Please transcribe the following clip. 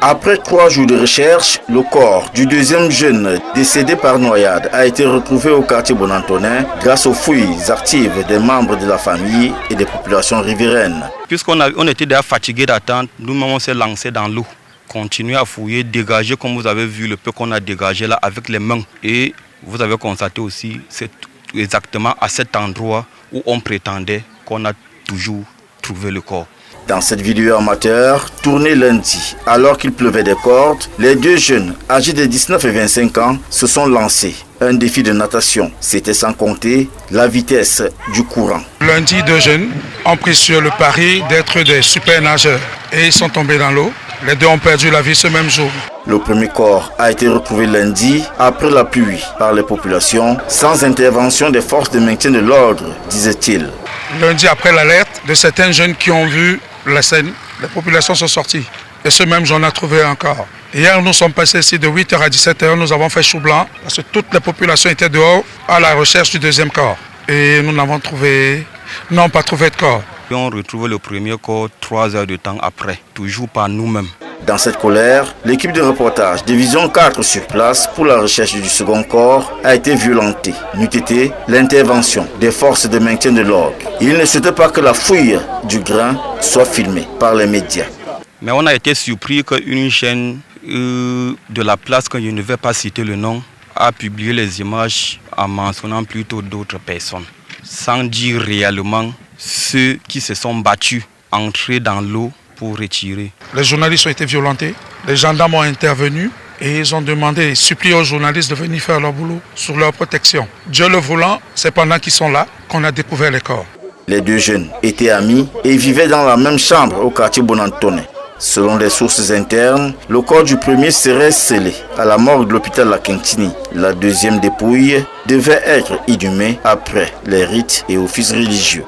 Après 3 jours de recherche, le corps du deuxième jeune décédé par noyade a été retrouvé au quartier Bon-Antonin grâce aux fouilles actives des membres de la famille et des populations riveraines. Puisqu'on était déjà fatigués d'attendre, nous-mêmes on s'est lancé dans l'eau. Continuer à fouiller, dégager comme vous avez vu le peu qu'on a dégagé là avec les mains. Et vous avez constaté aussi, c'est exactement à cet endroit où on prétendait qu'on a toujours trouvé le corps. Dans cette vidéo amateur, tournée lundi, alors qu'il pleuvait des cordes, les 2 jeunes, âgés de 19 et 25 ans, se sont lancés. Un défi de natation, c'était sans compter la vitesse du courant. Lundi, 2 jeunes ont pris sur le pari d'être des super nageurs et ils sont tombés dans l'eau. Les 2 ont perdu la vie ce même jour. Le premier corps a été retrouvé lundi après la pluie par les populations, sans intervention des forces de maintien de l'ordre, disait-il. Lundi, après l'alerte de certains jeunes qui ont vu la scène, les populations sont sorties. Et ce même jour, on a trouvé un corps. Hier, nous sommes passés ici de 8h à 17h, nous avons fait chou blanc parce que toute la population était dehors à la recherche du deuxième corps. Et nous n'avons pas trouvé de corps. Et on retrouve le premier corps 3 heures de temps après, toujours par nous-mêmes. Dans cette colère, l'équipe de reportage Division 4 sur place pour la recherche du second corps a été violentée. N'eût été l'intervention des forces de maintien de l'ordre. Il ne souhaitait pas que la fouille du grain soit filmée par les médias. Mais on a été surpris qu'une chaîne de la place, que je ne vais pas citer le nom, a publié les images en mentionnant plutôt d'autres personnes, sans dire réellement ceux qui se sont battus, entrés dans l'eau pour retirer. Les journalistes ont été violentés, les gendarmes ont intervenu et ils ont demandé, supplié aux journalistes de venir faire leur boulot sur leur protection. Dieu le voulant, c'est pendant qu'ils sont là qu'on a découvert les corps. Les 2 jeunes étaient amis et vivaient dans la même chambre au quartier Bon-Antonin. Selon les sources internes, le corps du premier serait scellé à la morgue de l'hôpital La Quintini. La deuxième dépouille devait être inhumée après les rites et offices religieux.